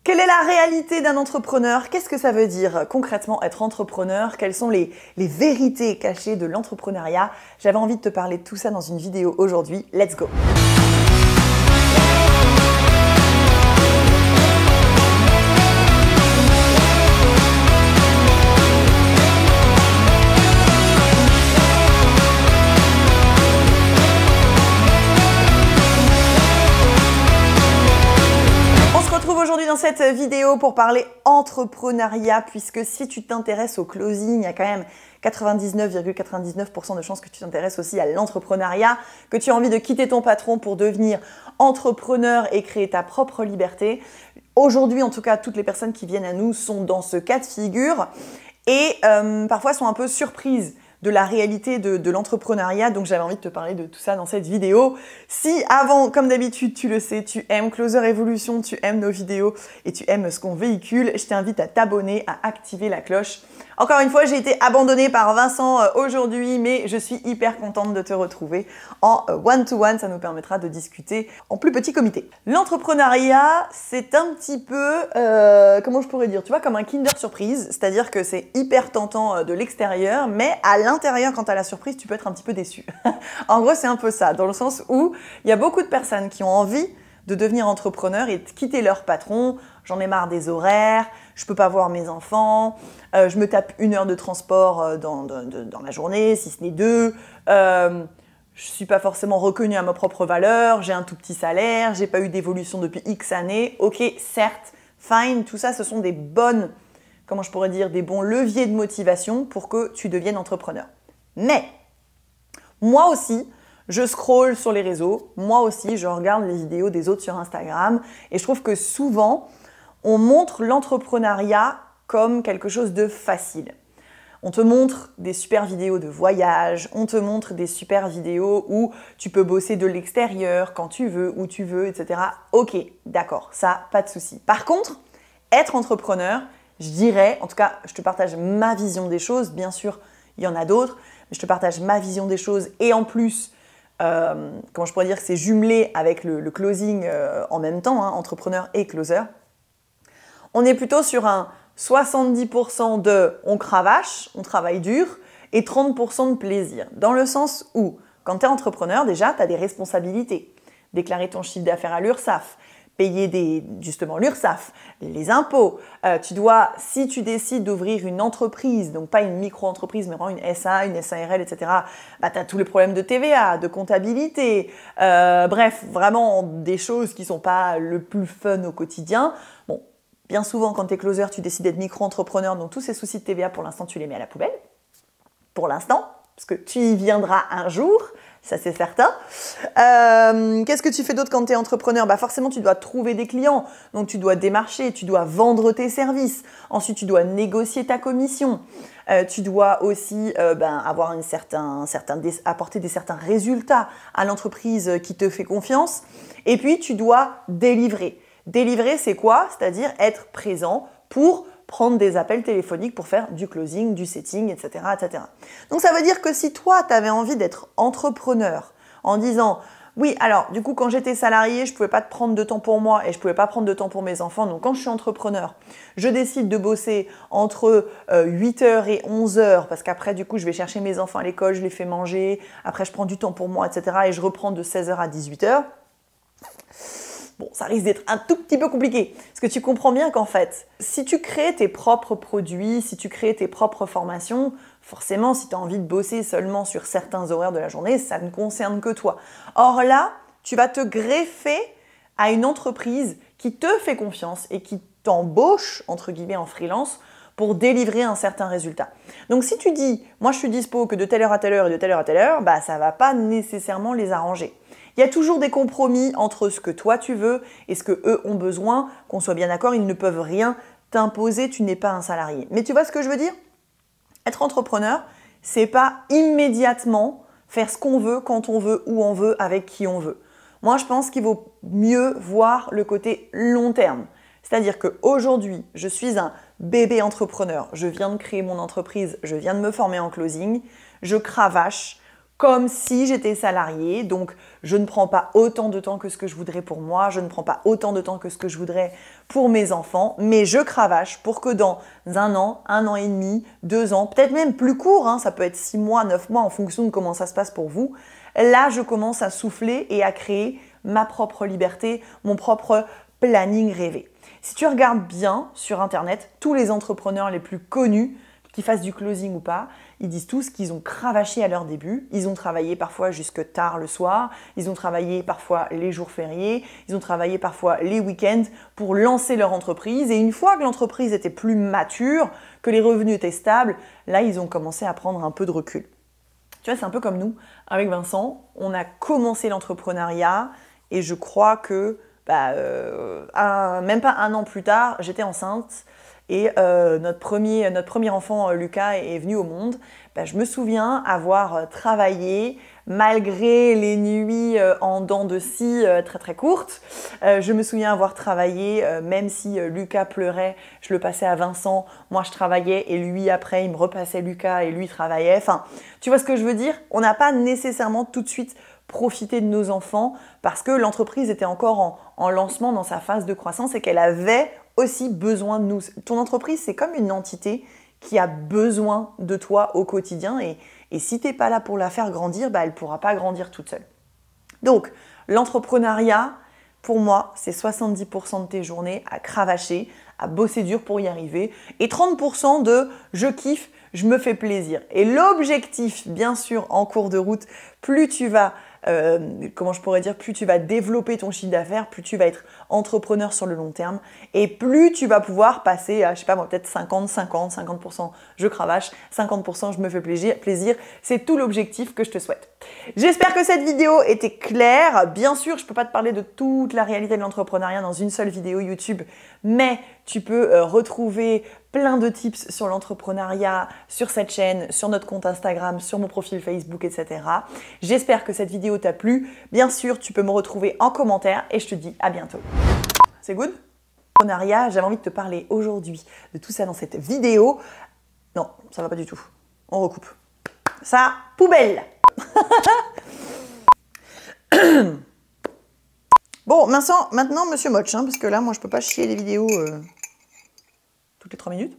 Quelle est la réalité d'un entrepreneur? Qu'est-ce que ça veut dire concrètement être entrepreneur? Quelles sont les vérités cachées de l'entrepreneuriat? J'avais envie de te parler de tout ça dans une vidéo aujourd'hui. Let's go! Aujourd'hui dans cette vidéo pour parler entrepreneuriat, puisque si tu t'intéresses au closing, il y a quand même 99,99% de chances que tu t'intéresses aussi à l'entrepreneuriat, que tu as envie de quitter ton patron pour devenir entrepreneur et créer ta propre liberté. Aujourd'hui, en tout cas, toutes les personnes qui viennent à nous sont dans ce cas de figure et parfois sont un peu surprises de la réalité de l'entrepreneuriat, donc j'avais envie de te parler de tout ça dans cette vidéo. Si avant, comme d'habitude, tu le sais, tu aimes Closer Evolution, tu aimes nos vidéos et tu aimes ce qu'on véhicule, je t'invite à t'abonner, à activer la cloche. Encore une fois, j'ai été abandonnée par Vincent aujourd'hui, mais je suis hyper contente de te retrouver en one-to-one. Ça nous permettra de discuter en plus petit comité. L'entrepreneuriat, c'est un petit peu, comment je pourrais dire, tu vois, comme un Kinder Surprise, c'est-à-dire que c'est hyper tentant de l'extérieur, mais à l'intérieur, quand tu as la surprise, tu peux être un petit peu déçu. En gros, c'est un peu ça, dans le sens où il y a beaucoup de personnes qui ont envie de devenir entrepreneur et de quitter leur patron. J'en ai marre des horaires, je peux pas voir mes enfants, je me tape 1 heure de transport dans la journée, si ce n'est 2. Je suis pas forcément reconnue à ma propre valeur, j'ai un tout petit salaire, j'ai pas eu d'évolution depuis X années. Ok, certes, fine, tout ça, ce sont des bonnes, comment je pourrais dire, des bons leviers de motivation pour que tu deviennes entrepreneur. Mais, moi aussi, je scrolle sur les réseaux, moi aussi je regarde les vidéos des autres sur Instagram et je trouve que souvent on montre l'entrepreneuriat comme quelque chose de facile. On te montre des super vidéos de voyage, on te montre des super vidéos où tu peux bosser de l'extérieur quand tu veux, où tu veux, etc. Ok, d'accord, ça, pas de souci. Par contre, être entrepreneur, je dirais, en tout cas, je te partage ma vision des choses, bien sûr, il y en a d'autres, mais je te partage ma vision des choses et en plus, comment je pourrais dire que c'est jumelé avec le closing en même temps, hein, entrepreneur et closer. On est plutôt sur un 70% de on cravache, on travaille dur et 30% de plaisir. Dans le sens où, quand tu es entrepreneur, déjà, tu as des responsabilités. Déclarer ton chiffre d'affaires à l'URSSAF, payer justement l'URSSAF, les impôts. Tu dois, si tu décides d'ouvrir une entreprise, donc pas une micro-entreprise, mais vraiment une SA, une SARL, etc., bah, tu as tous les problèmes de TVA, de comptabilité, bref, vraiment des choses qui ne sont pas le plus fun au quotidien. Bon, bien souvent, quand tu es closer, tu décides d'être micro-entrepreneur, donc tous ces soucis de TVA, pour l'instant, tu les mets à la poubelle. Pour l'instant, parce que tu y viendras un jour, ça c'est certain. Qu'est-ce que tu fais d'autre quand tu es entrepreneur? Bah forcément, tu dois trouver des clients, donc tu dois démarcher, tu dois vendre tes services. Ensuite, tu dois négocier ta commission. Tu dois aussi avoir apporter des certains résultats à l'entreprise qui te fait confiance. Et puis, tu dois délivrer. Délivrer, c'est quoi? C'est-à-dire être présent pour prendre des appels téléphoniques pour faire du closing, du setting, etc., etc. Donc ça veut dire que si toi, tu avais envie d'être entrepreneur en disant « Oui, alors du coup, quand j'étais salarié, je pouvais pas prendre de temps pour moi et je pouvais pas prendre de temps pour mes enfants. Donc quand je suis entrepreneur, je décide de bosser entre 8h et 11h parce qu'après, du coup, je vais chercher mes enfants à l'école, je les fais manger, après je prends du temps pour moi, etc. et je reprends de 16h à 18h. » Bon, ça risque d'être un tout petit peu compliqué, parce que tu comprends bien qu'en fait, si tu crées tes propres produits, si tu crées tes propres formations, forcément, si tu as envie de bosser seulement sur certains horaires de la journée, ça ne concerne que toi. Or là, tu vas te greffer à une entreprise qui te fait confiance et qui t'embauche, entre guillemets, en freelance, pour délivrer un certain résultat. Donc si tu dis, moi je suis dispo que de telle heure à telle heure et de telle heure à telle heure, bah ça ne va pas nécessairement les arranger. Il y a toujours des compromis entre ce que toi tu veux et ce que eux ont besoin, qu'on soit bien d'accord, ils ne peuvent rien t'imposer, tu n'es pas un salarié. Mais tu vois ce que je veux dire? Être entrepreneur, c'est pas immédiatement faire ce qu'on veut, quand on veut, où on veut, avec qui on veut. Moi je pense qu'il vaut mieux voir le côté long terme. C'est-à-dire qu'aujourd'hui, je suis un bébé entrepreneur, je viens de créer mon entreprise, je viens de me former en closing, je cravache. comme si j'étais salariée. Donc, je ne prends pas autant de temps que ce que je voudrais pour moi, je ne prends pas autant de temps que ce que je voudrais pour mes enfants, mais je cravache pour que dans un an et demi, 2 ans, peut-être même plus court, hein, ça peut être 6 mois, 9 mois en fonction de comment ça se passe pour vous, là, je commence à souffler et à créer ma propre liberté, mon propre planning rêvé. Si tu regardes bien sur Internet, tous les entrepreneurs les plus connus, qu'ils fassent du closing ou pas, ils disent tous qu'ils ont cravaché à leur début. Ils ont travaillé parfois jusque tard le soir, ils ont travaillé parfois les jours fériés, ils ont travaillé parfois les week-ends pour lancer leur entreprise. Et une fois que l'entreprise était plus mature, que les revenus étaient stables, là, ils ont commencé à prendre un peu de recul. Tu vois, c'est un peu comme nous. Avec Vincent, on a commencé l'entrepreneuriat et je crois que même pas un an plus tard, j'étais enceinte. Et notre premier enfant, Lucas, est venu au monde. Je me souviens avoir travaillé malgré les nuits en dents de scie très très courtes. Je me souviens avoir travaillé, même si Lucas pleurait, je le passais à Vincent. Moi, je travaillais et lui, après, il me repassait Lucas et lui travaillait. Enfin, tu vois ce que je veux dire? On n'a pas nécessairement tout de suite profité de nos enfants parce que l'entreprise était encore en lancement dans sa phase de croissance et qu'elle avait aussi besoin de nous. Ton entreprise, c'est comme une entité qui a besoin de toi au quotidien et si tu n'es pas là pour la faire grandir, elle ne pourra pas grandir toute seule. Donc, l'entrepreneuriat, pour moi, c'est 70% de tes journées à cravacher, à bosser dur pour y arriver et 30% de je kiffe, je me fais plaisir. Et l'objectif, bien sûr, en cours de route, plus tu vas plus tu vas développer ton chiffre d'affaires, plus tu vas être entrepreneur sur le long terme et plus tu vas pouvoir passer à, je sais pas moi, peut-être 50% je cravache, 50% je me fais plaisir. C'est tout l'objectif que je te souhaite. J'espère que cette vidéo était claire. Bien sûr, je peux pas te parler de toute la réalité de l'entrepreneuriat dans une seule vidéo YouTube, mais tu peux retrouver plein de tips sur l'entrepreneuriat, sur cette chaîne, sur notre compte Instagram, sur mon profil Facebook, etc. J'espère que cette vidéo t'a plu. Bien sûr, tu peux me retrouver en commentaire et je te dis à bientôt. C'est good? L'entrepreneuriat, j'avais envie de te parler aujourd'hui de tout ça dans cette vidéo. Non, ça va pas du tout. On recoupe. Ça, poubelle. Bon, maintenant, Monsieur Moch, parce que là, moi, je peux pas chier les vidéos toutes les 3 minutes.